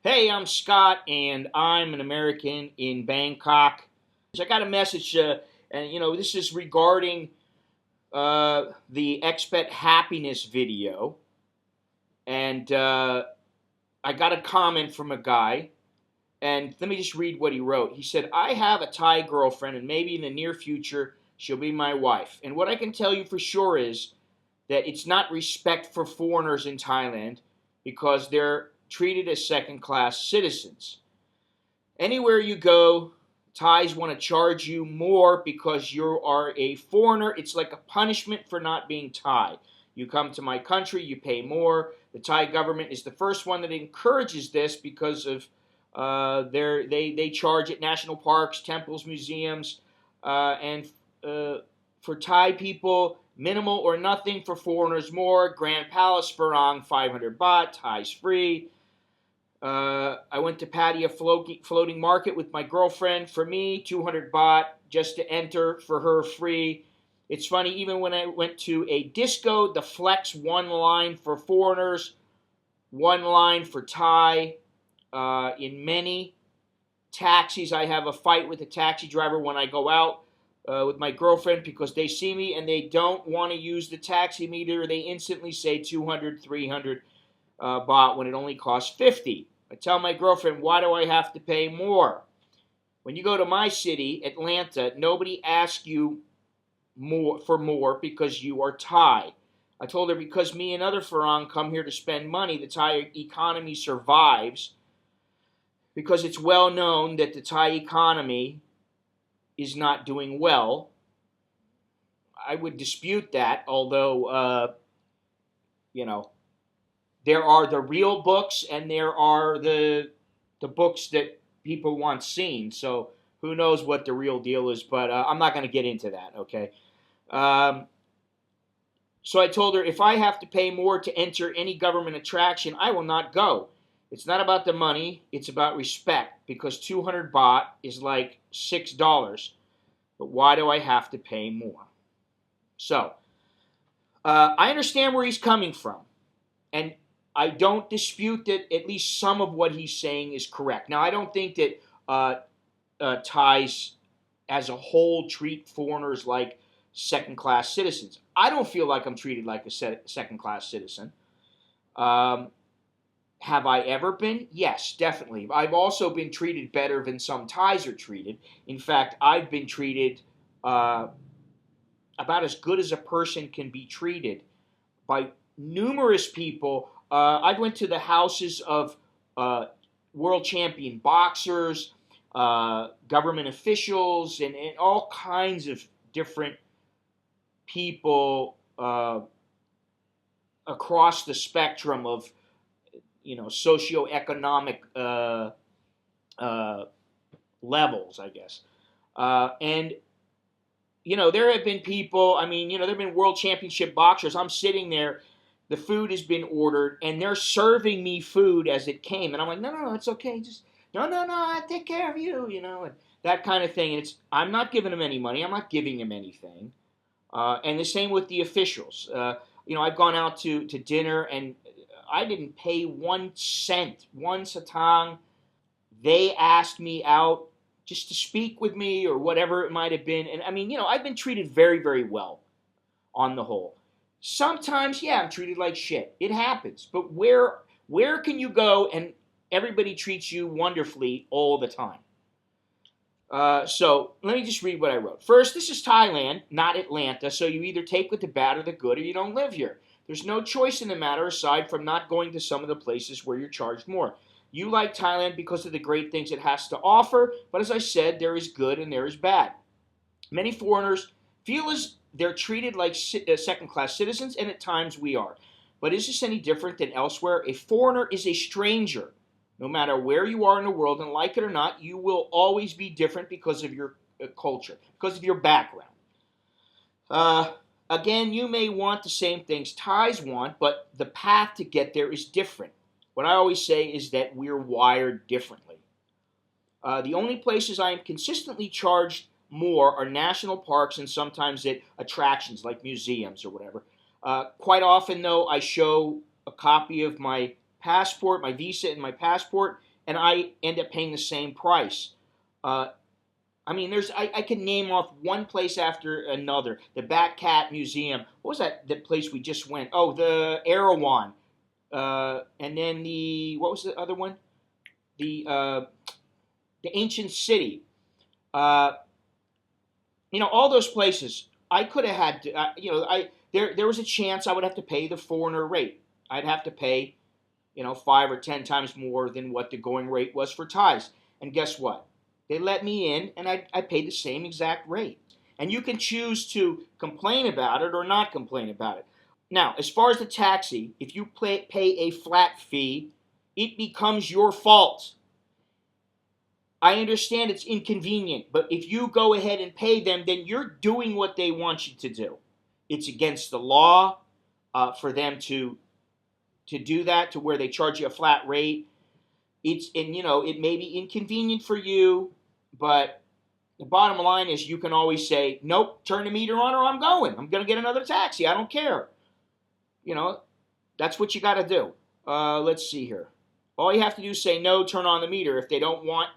Hey, I'm Scott, and I'm an American in Bangkok. I got a message, and this is regarding the Expat happiness video, and I got a comment from a guy, and let me just read what he wrote. He said, "I have a Thai girlfriend, and maybe in the near future she'll be my wife. And what I can tell you for sure is that it's not respect for foreigners in Thailand because they're treated as second-class citizens. Anywhere you go, Thais want to charge you more because you are a foreigner. It's like a punishment for not being Thai. You come to my country, you pay more. The Thai government is the first one that encourages this because of they charge at national parks, temples, museums, and for Thai people, minimal or nothing. For foreigners, more. Grand Palace, Farang, 500 baht. Thai's free. I went to Pattaya floating market with my girlfriend. For me, 200 baht just to enter. For her, free. It's funny, even when I went to a disco, the flex, one line for foreigners, one line for Thai. In many taxis, I have a fight with the taxi driver when I go out with my girlfriend because they see me and they don't want to use the taxi meter. They instantly say 200, 300 baht when it only costs 50. I tell my girlfriend, why do I have to pay more? When you go to my city, Atlanta, nobody asks you more because you are Thai. I told her because me and other Farang come here to spend money, the Thai economy survives because it's well known that the Thai economy is not doing well. I would dispute that, although, there are the real books and there are the books that people want seen. So who knows what the real deal is, but I'm not going to get into that, okay? So I told her, if I have to pay more to enter any government attraction, I will not go. It's not about the money, it's about respect, because 200 baht is like $6. But why do I have to pay more? So, I understand where he's coming from. And I don't dispute that at least some of what he's saying is correct. Now, I don't think that Thais as a whole treat foreigners like second-class citizens. I don't feel like I'm treated like a second-class citizen. Have I ever been? Yes, definitely. I've also been treated better than some Thais are treated. In fact, I've been treated about as good as a person can be treated by numerous people. I went to the houses of world champion boxers, government officials, and all kinds of different people across the spectrum of socioeconomic levels, I guess. And there have been people, there have been world championship boxers. I'm sitting there, the food has been ordered, and they're serving me food as it came. And I'm like, no, it's okay. Just, no, I take care of you, and that kind of thing. And I'm not giving them any money. I'm not giving them anything. And the same with the officials. I've gone out to dinner, and I didn't pay 1 cent, 1 satang. They asked me out just to speak with me or whatever it might have been. And I've been treated very, very well on the whole. Sometimes, yeah, I'm treated like shit. It happens. But where can you go and everybody treats you wonderfully all the time? So let me just read what I wrote. First, this is Thailand, not Atlanta, so you either take with the bad or the good or you don't live here. There's no choice in the matter aside from not going to some of the places where you're charged more. You like Thailand because of the great things it has to offer, but as I said, there is good and there is bad. Many foreigners feel as they're treated like second-class citizens, and at times we are. But is this any different than elsewhere? A foreigner is a stranger. No matter where you are in the world, and like it or not, you will always be different because of your culture, because of your background. Again, you may want the same things Thais want, but the path to get there is different. What I always say is that we're wired differently. The only places I am consistently charged more are national parks and sometimes at attractions like museums or whatever. Quite often, though, I show a copy of my passport, my visa and my passport, and I end up paying the same price. I mean, I can name off one place after another. The Batcat Museum. What was that place we just went? Oh, the Erewhon. And then what was the other one? The Ancient City. All those places. I could have had to, there was a chance I would have to pay the foreigner rate. I'd have to pay, 5 or 10 times more than what the going rate was for Thais. And guess what? They let me in, and I paid the same exact rate. And you can choose to complain about it or not complain about it. Now, as far as the taxi, if you pay a flat fee, it becomes your fault. I understand it's inconvenient, but if you go ahead and pay them, then you're doing what they want you to do. It's against the law for them to do that, to where they charge you a flat rate. It may be inconvenient for you, but the bottom line is you can always say, nope, turn the meter on or I'm going. I'm going to get another taxi. I don't care. That's what you got to do. Let's see here. All you have to do is say no, turn on the meter. If they don't want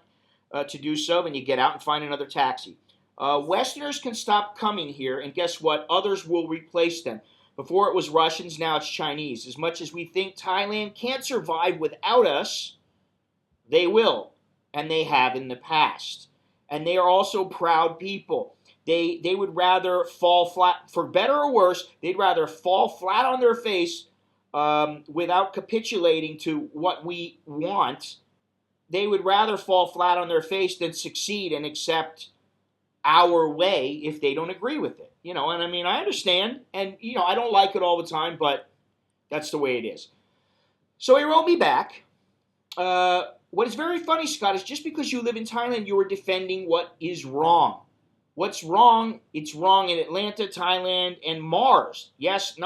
to do so, then you get out and find another taxi. Westerners can stop coming here, and guess what? Others will replace them. Before it was Russians, now it's Chinese. As much as we think Thailand can't survive without us, they will, and they have in the past. And they are also proud people. They would rather fall flat, for better or worse, they'd rather fall flat on their face without capitulating to what we want. They would rather fall flat on their face than succeed and accept our way if they don't agree with it. And I mean, I understand, and, I don't like it all the time, but that's the way it is. So he wrote me back. What is very funny, Scott, is just because you live in Thailand, you are defending what is wrong. What's wrong? It's wrong in Atlanta, Thailand, and Mars. Yes,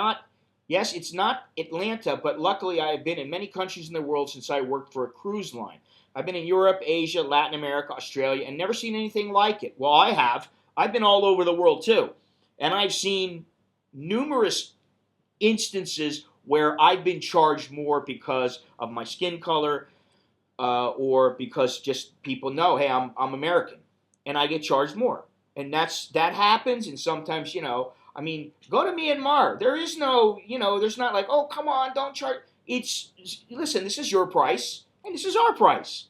it's not Atlanta, but luckily I have been in many countries in the world since I worked for a cruise line. I've been in Europe, Asia, Latin America, Australia, and never seen anything like it. Well, I have. I've been all over the world, too. And I've seen numerous instances where I've been charged more because of my skin color or because just people know, hey, I'm American, and I get charged more. And that happens, and sometimes, I mean, go to Myanmar. There is no, there's not like, oh, come on, don't charge. Listen, this is your price, and this is our price.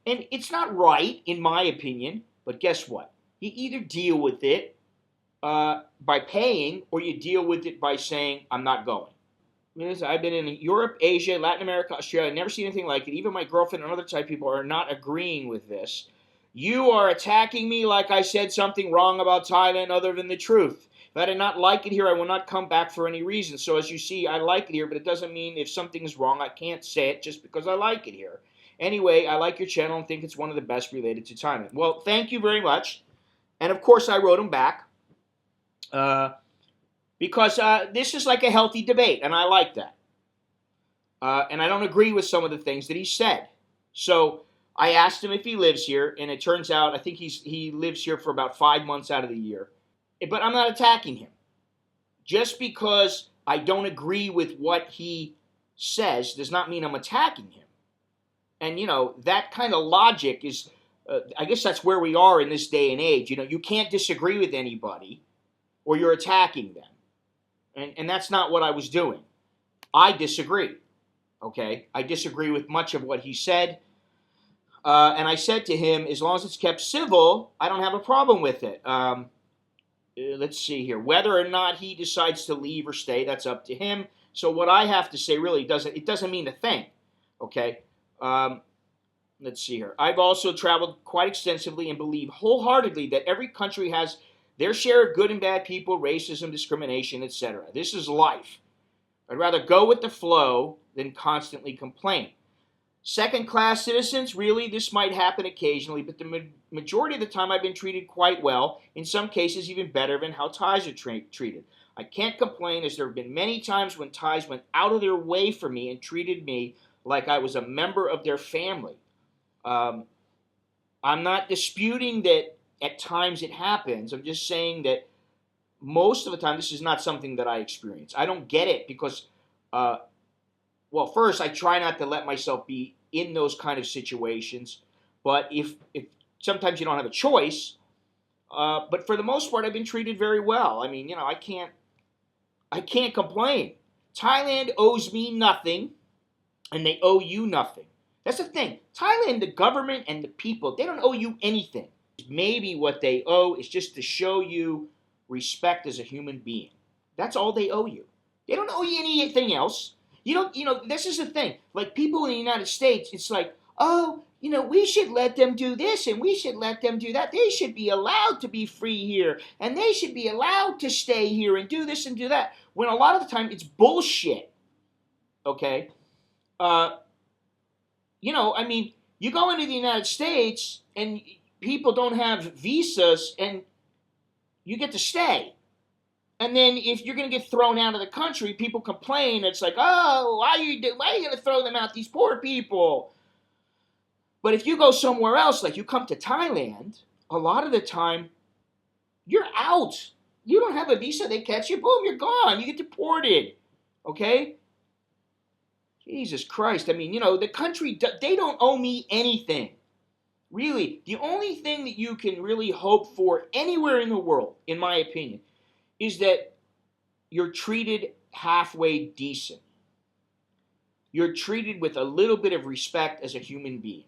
And it's not right, in my opinion, but guess what? You either deal with it by paying, or you deal with it by saying, I'm not going. I've been in Europe, Asia, Latin America, Australia, never seen anything like it. Even my girlfriend and other type people are not agreeing with this. You are attacking me like I said something wrong about Thailand other than the truth. If I did not like it here, I will not come back for any reason. So as you see, I like it here, but it doesn't mean if something is wrong, I can't say it just because I like it here. Anyway, I like your channel and think it's one of the best related to Thailand. Well, thank you very much. And of course, I wrote him back because this is like a healthy debate, and I like that. And I don't agree with some of the things that he said. So I asked him if he lives here, and it turns out I think he lives here for about 5 months out of the year. But I'm not attacking him. Just because I don't agree with what he says does not mean I'm attacking him. And, that kind of logic is, I guess that's where we are in this day and age. You can't disagree with anybody or you're attacking them. And that's not what I was doing. I disagree. Okay? I disagree with much of what he said. And I said to him, as long as it's kept civil, I don't have a problem with it. Let's see here. Whether or not he decides to leave or stay, that's up to him. So what I have to say really doesn't mean a thing. Okay? Let's see here. I've also traveled quite extensively and believe wholeheartedly that every country has their share of good and bad people, racism, discrimination, etc. This is life. I'd rather go with the flow than constantly complain. Second-class citizens, really, this might happen occasionally, but the majority of the time I've been treated quite well, in some cases even better than how Thais are treated. I can't complain, as there have been many times when Thais went out of their way for me and treated me like I was a member of their family. I'm not disputing that at times it happens. I'm just saying that most of the time this is not something that I experience. I don't get it because well, first, I try not to let myself be in those kind of situations. But if sometimes you don't have a choice, but for the most part, I've been treated very well. I mean, I can't complain. Thailand owes me nothing, and they owe you nothing. That's the thing. Thailand, the government and the people, they don't owe you anything. Maybe what they owe is just to show you respect as a human being. That's all they owe you. They don't owe you anything else. This is the thing. Like people in the United States, it's like, oh, we should let them do this and we should let them do that. They should be allowed to be free here and they should be allowed to stay here and do this and do that. When a lot of the time it's bullshit. Okay? I mean, you go into the United States and people don't have visas and you get to stay. And then if you're going to get thrown out of the country, people complain. It's like, oh, why are you going to throw them out, these poor people? But if you go somewhere else, like you come to Thailand, a lot of the time, you're out. You don't have a visa. They catch you. Boom, you're gone. You get deported. Okay? Jesus Christ. I mean, the country, they don't owe me anything. Really, the only thing that you can really hope for anywhere in the world, in my opinion, is that you're treated halfway decent. You're treated with a little bit of respect as a human being.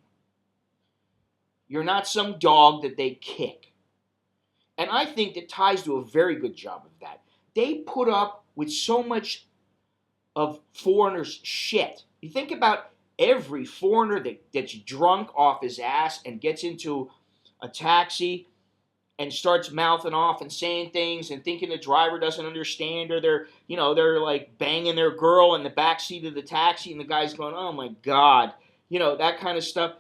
You're not some dog that they kick. And I think that Thais do a very good job of that. They put up with so much of foreigners' shit. You think about every foreigner that gets drunk off his ass and gets into a taxi and starts mouthing off and saying things and thinking the driver doesn't understand, or they're like banging their girl in the back seat of the taxi and the guy's going, oh my God, that kind of stuff.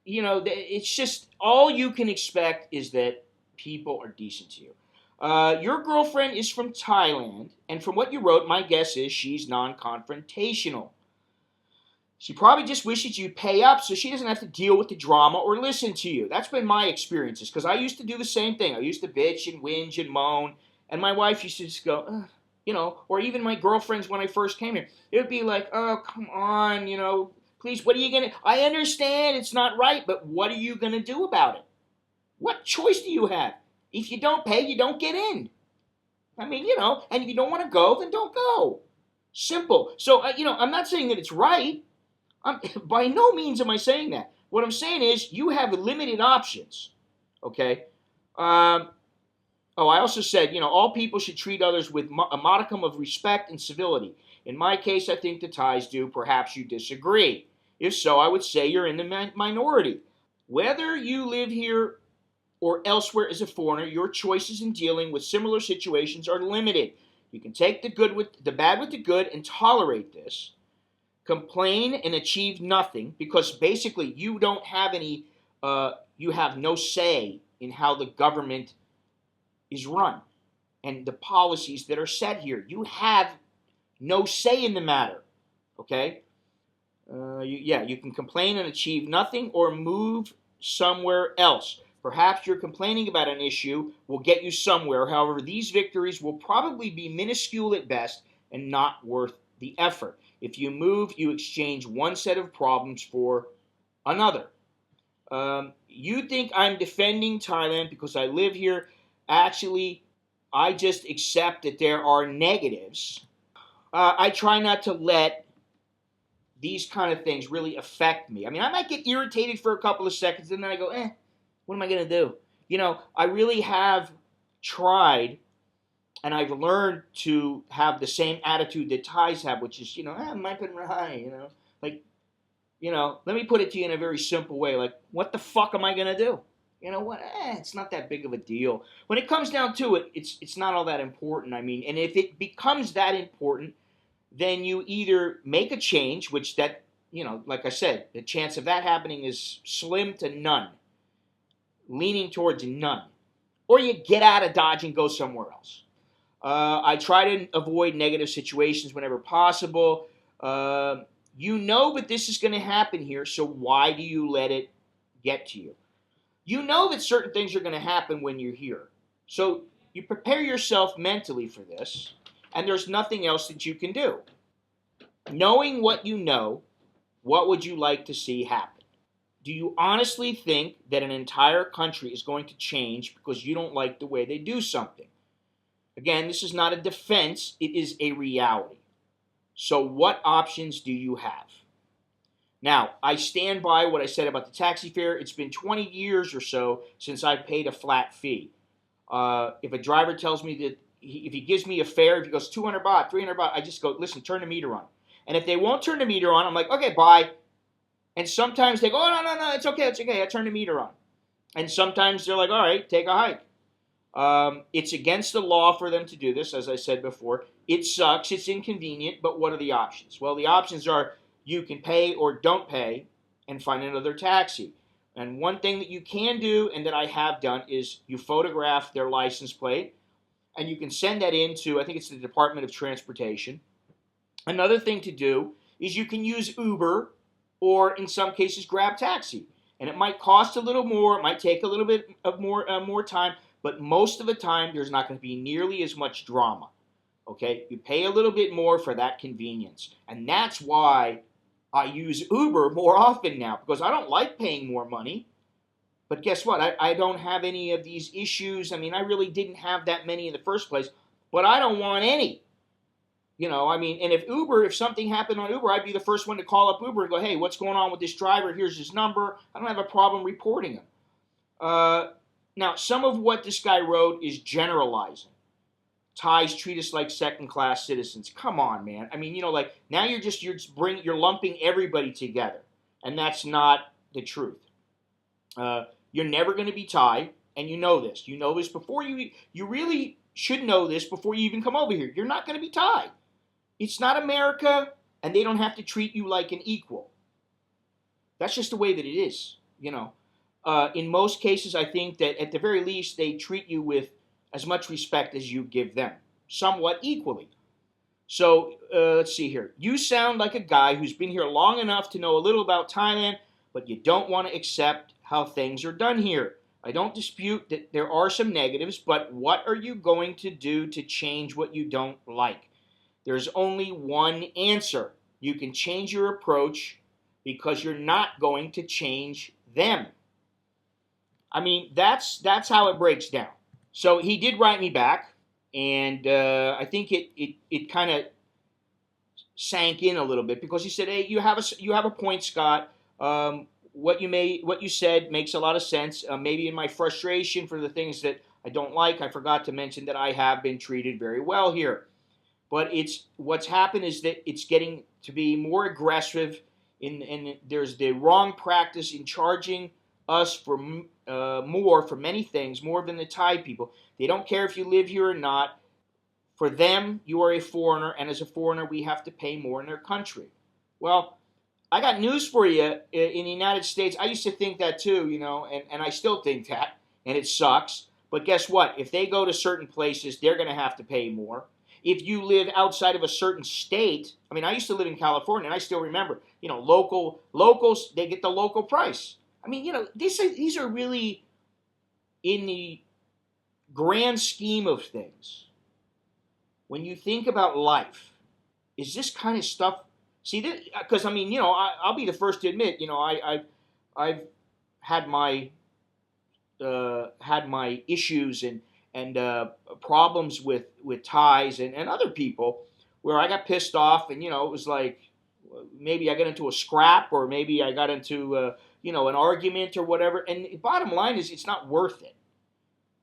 It's just all you can expect is that people are decent to you. Your girlfriend is from Thailand, and from what you wrote, my guess is she's non-confrontational. She probably just wishes you'd pay up so she doesn't have to deal with the drama or listen to you. That's been my experiences, because I used to do the same thing. I used to bitch and whinge and moan, and my wife used to just go, or even my girlfriends when I first came here. It would be like, oh, come on, please, what are you going to... I understand it's not right, but what are you going to do about it? What choice do you have? If you don't pay, you don't get in. And if you don't want to go, then don't go. Simple. So, I'm not saying that it's right. By no means am I saying that. What I'm saying is you have limited options. Okay? I also said, all people should treat others with a modicum of respect and civility. In my case, I think the Thais do. Perhaps you disagree. If so, I would say you're in the minority. Whether you live here or elsewhere as a foreigner, your choices in dealing with similar situations are limited. You can take the bad with the good and tolerate this. Complain and achieve nothing, because basically you don't have you have no say in how the government is run and the policies that are set here. You have no say in the matter. Okay? You can complain and achieve nothing or move somewhere else. Perhaps your complaining about an issue will get you somewhere. However, these victories will probably be minuscule at best and not worth the effort. If you move, you exchange one set of problems for another. You think I'm defending Thailand because I live here. Actually, I just accept that there are negatives. I try not to let these kind of things really affect me. I mean, I might get irritated for a couple of seconds, and then I go, what am I going to do? I really have tried, and I've learned to have the same attitude that Thais have, which is, let me put it to you in a very simple way. Like, what the fuck am I going to do? You know what? It's not that big of a deal. When it comes down to it, it's not all that important. I mean, and if it becomes that important, then you either make a change, which that, like I said, the chance of that happening is slim to none, leaning towards none, or you get out of Dodge and go somewhere else. I try to avoid negative situations whenever possible. You know that this is going to happen here, so why do you let it get to you? You know that certain things are going to happen when you're here. So you prepare yourself mentally for this. and there's nothing else that you can do. Knowing what you know, what would you like to see happen? Do you honestly think that an entire country is going to change because you don't like the way they do something? Again, this is not a defense, it is a reality. So what options do you have? Now, I stand by what I said about the taxi fare. It's been 20 years or so since I've paid a flat fee. If a driver tells me that, if he gives me a fare, if he goes 200 baht, 300 baht, I just go, listen, turn the meter on. And if they won't turn the meter on, I'm like, okay, bye. And sometimes they go, oh, no, it's okay, I turn the meter on. And sometimes they're like, all right, take a hike. It's against the law for them to do this, as I said before. It sucks, it's inconvenient, but what are the options? Well, the options are you can pay or don't pay and find another taxi. And one thing that you can do, and that I have done, is you photograph their license plate, and you can send that in to, I think it's the Department of Transportation. Another thing to do is you can use Uber, or in some cases Grab Taxi. And it might cost a little more, it might take a little bit of more time, but most of the time there's not going to be nearly as much drama. Okay, you pay a little bit more for that convenience. And that's why I use Uber more often now, because I don't like paying more money. But guess what? I don't have any of these issues. I mean, I really didn't have that many in the first place, but I don't want any. You know, I mean, and if something happened on Uber, I'd be the first one to call up Uber and go, hey, what's going on with this driver? Here's his number. I don't have a problem reporting him. Now, some of what this guy wrote is generalizing. Thais treat us like second-class citizens. Come on, man. I mean, you know, like now you're lumping everybody together, and that's not the truth. You're never going to be Thai, and you know this. You know this before you really should know this before you even come over here. You're not going to be Thai. It's not America, and they don't have to treat you like an equal. That's just the way that it is, you know. In most cases, I think that at the very least, they treat you with as much respect as you give them, somewhat equally. So let's see here. You sound like a guy who's been here long enough to know a little about Thailand, but you don't want to accept how things are done here. I don't dispute that there are some negatives, but what are you going to do to change what you don't like? There's only one answer. You can change your approach because you're not going to change them. I mean, that's how it breaks down. So he did write me back, and I think it kind of sank in a little bit, because he said, "Hey, you have a point, Scott. What you said makes a lot of sense. Maybe in my frustration for the things that I don't like, I forgot to mention that I have been treated very well here. But what's happened is that it's getting to be more aggressive, and there's the wrong practice in charging us for more for many things, more than the Thai people. They don't care if you live here or not. For them, you are a foreigner, and as a foreigner, we have to pay more in their country." Well, I got news for you. In the United States, I used to think that too, you know, and I still think that, and it sucks. But guess what? If they go to certain places, they're going to have to pay more. If you live outside of a certain state, I mean, I used to live in California, and I still remember, you know, locals, they get the local price. I mean, you know, these are really, in the grand scheme of things, when you think about life, is this kind of stuff, see, because, I mean, you know, I'll be the first to admit, you know, I've had my issues and problems with Thais and other people, where I got pissed off, and, you know, it was like, maybe I got into a scrap, or maybe I got into you know, an argument or whatever. And the bottom line is, it's not worth it.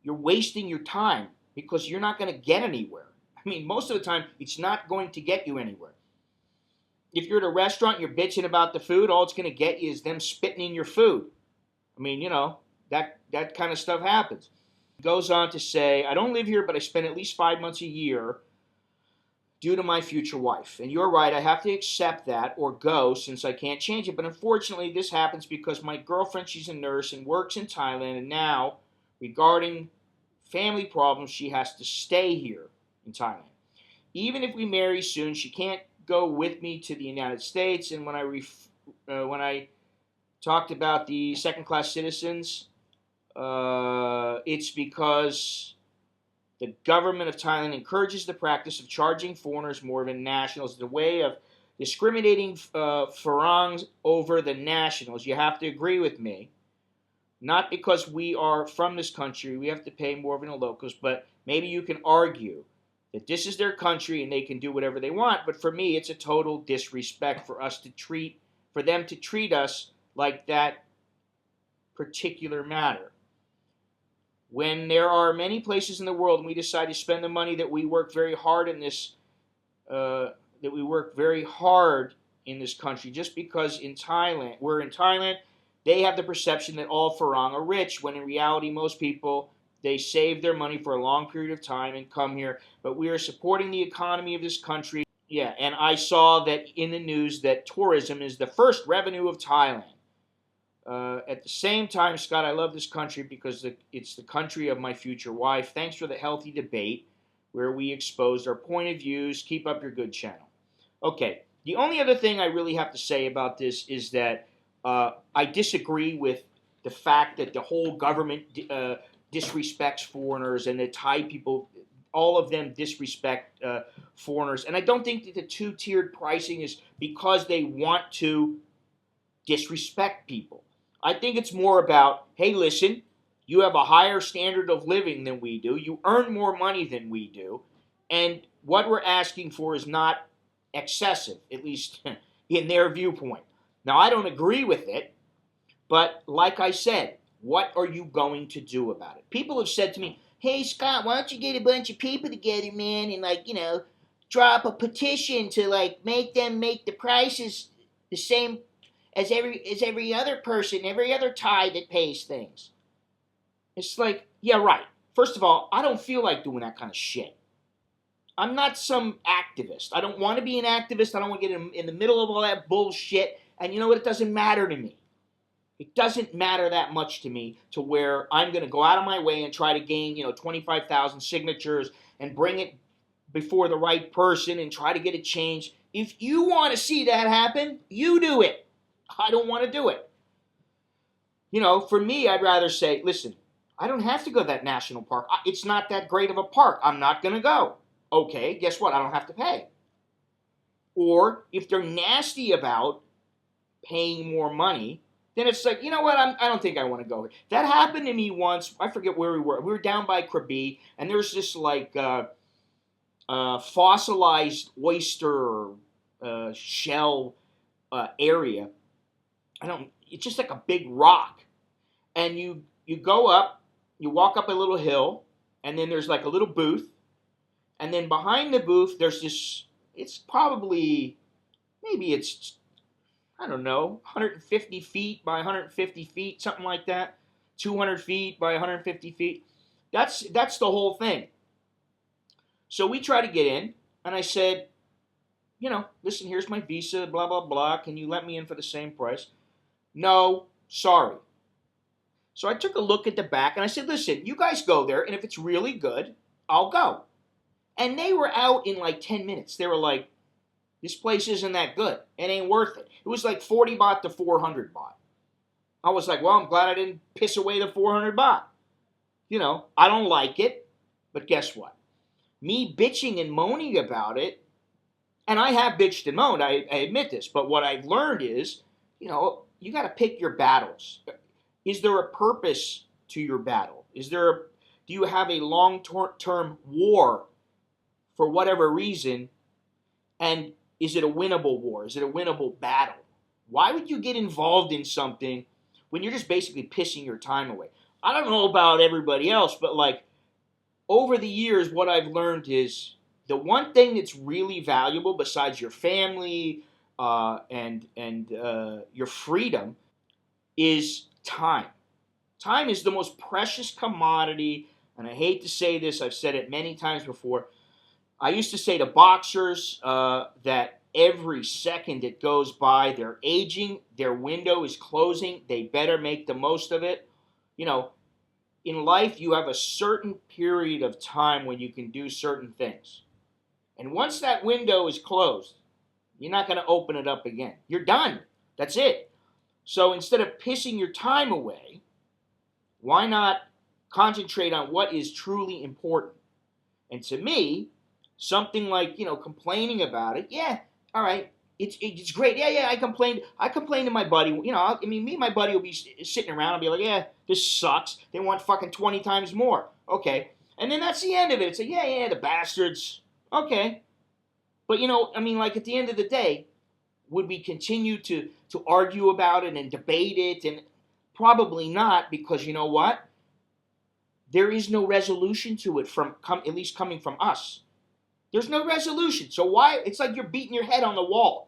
You're wasting your time, because you're not going to get anywhere. I mean, most of the time, it's not going to get you anywhere. If you're at a restaurant, you're bitching about the food, all it's going to get you is them spitting in your food. I mean, you know, that kind of stuff happens. He goes on to say, I don't live here, but I spend at least 5 months a year due to my future wife. And you're right, I have to accept that or go, since I can't change it. But unfortunately, this happens because my girlfriend, she's a nurse and works in Thailand, and now, regarding family problems, she has to stay here in Thailand. Even if we marry soon, she can't go with me to the United States. And when I talked about the second-class citizens, it's because The government of Thailand encourages the practice of charging foreigners more than nationals as a way of discriminating foreigners over the nationals. You have to agree with me. Not because we are from this country, we have to pay more than the locals, but maybe you can argue that this is their country and they can do whatever they want. But for me, it's a total disrespect for them to treat us like that particular matter. When there are many places in the world and we decide to spend the money that we work very hard in this, country, just because we're in Thailand, they have the perception that all Farang are rich, when in reality most people, they save their money for a long period of time and come here. But we are supporting the economy of this country. Yeah, and I saw that in the news that tourism is the first revenue of Thailand. At the same time, Scott, I love this country because it's the country of my future wife. Thanks for the healthy debate where we exposed our point of views. Keep up your good channel. Okay, the only other thing I really have to say about this is that I disagree with the fact that the whole government disrespects foreigners and the Thai people, all of them disrespect foreigners. And I don't think that the two-tiered pricing is because they want to disrespect people. I think it's more about, hey, listen, you have a higher standard of living than we do. You earn more money than we do. And what we're asking for is not excessive, at least in their viewpoint. Now, I don't agree with it, but like I said, what are you going to do about it? People have said to me, hey, Scott, why don't you get a bunch of people together, man, and, drop a petition to, make the prices the same as every other person, every other Thai that pays things. It's like, yeah, right. First of all, I don't feel like doing that kind of shit. I'm not some activist. I don't want to be an activist. I don't want to get in the middle of all that bullshit. And you know what? It doesn't matter to me. It doesn't matter that much to me to where I'm going to go out of my way and try to gain, 25,000 signatures and bring it before the right person and try to get it changed. If you want to see that happen, you do it. I don't want to do it. For me, I'd rather say, listen, I don't have to go to that national park. It's not that great of a park. I'm not going to go. Okay, guess what? I don't have to pay. Or if they're nasty about paying more money, then it's like, you know what? I don't think I want to go here. That happened to me once. I forget where we were. We were down by Krabi, and there's this fossilized oyster shell area. It's just like a big rock, and you go up, you walk up a little hill, and then there's like a little booth, and then behind the booth there's this. It's probably, maybe it's, I don't know, 150 feet by 150 feet, something like that. 200 feet by 150 feet. That's the whole thing. So we try to get in, and I said, listen, here's my visa, blah, blah, blah. Can you let me in for the same price? No, sorry. So I took a look at the back, and I said, listen, you guys go there, and if it's really good, I'll go. And they were out in 10 minutes. They were like, this place isn't that good. It ain't worth it. It was like 40 baht to 400 baht. I was like, well, I'm glad I didn't piss away the 400 baht. I don't like it, but guess what? Me bitching and moaning about it, and I have bitched and moaned, I admit this, but what I've learned is, you got to pick your battles. Is there a purpose to your battle? Do you have a long-term war for whatever reason, and is it a winnable war? Is it a winnable battle? Why would you get involved in something when you're just basically pissing your time away? I don't know about everybody else, but over the years, what I've learned is the one thing that's really valuable besides your family and your freedom is time. Time is the most precious commodity, and I hate to say this, I've said it many times before. I used to say to boxers that every second that goes by, they're aging, their window is closing, they better make the most of it. In life, you have a certain period of time when you can do certain things. And once that window is closed, you're not going to open it up again. You're done. That's it. So instead of pissing your time away, why not concentrate on what is truly important? And to me, something like, complaining about it, yeah, all right, it's great. Yeah, I complained. I complained to my buddy. Me and my buddy will be sitting around and be like, yeah, this sucks. They want fucking 20 times more. Okay. And then that's the end of it. It's like, yeah, the bastards. Okay. But, like at the end of the day, would we continue to argue about it and debate it? And probably not, because you know what? There is no resolution to it at least coming from us. There's no resolution. So why? It's like you're beating your head on the wall.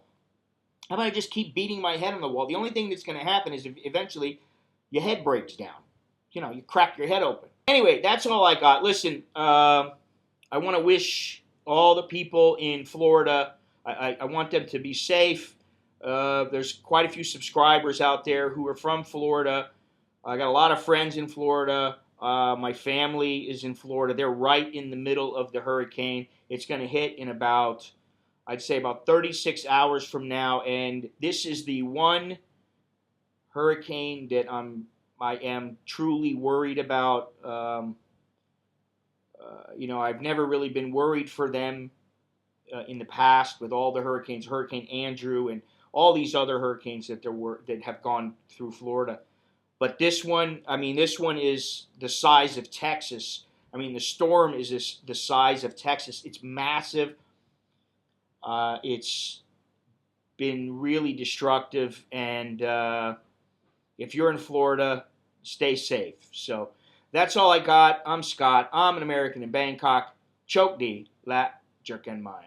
How about I just keep beating my head on the wall? The only thing that's going to happen is eventually your head breaks down. You crack your head open. Anyway, that's all I got. Listen, I want to wish all the people in Florida, I want them to be safe. There's quite a few subscribers out there who are from Florida. I got a lot of friends in Florida. My family is in Florida. They're right in the middle of the hurricane. It's going to hit in I'd say about 36 hours from now. And this is the one hurricane that I am truly worried about. I've never really been worried for them in the past with all the hurricanes, Hurricane Andrew and all these other hurricanes that have gone through Florida. But this one is the size of Texas. The storm is the size of Texas. It's massive. It's been really destructive. And if you're in Florida, stay safe. So that's all I got. I'm Scott. I'm an American in Bangkok. Chok di la jerken mai.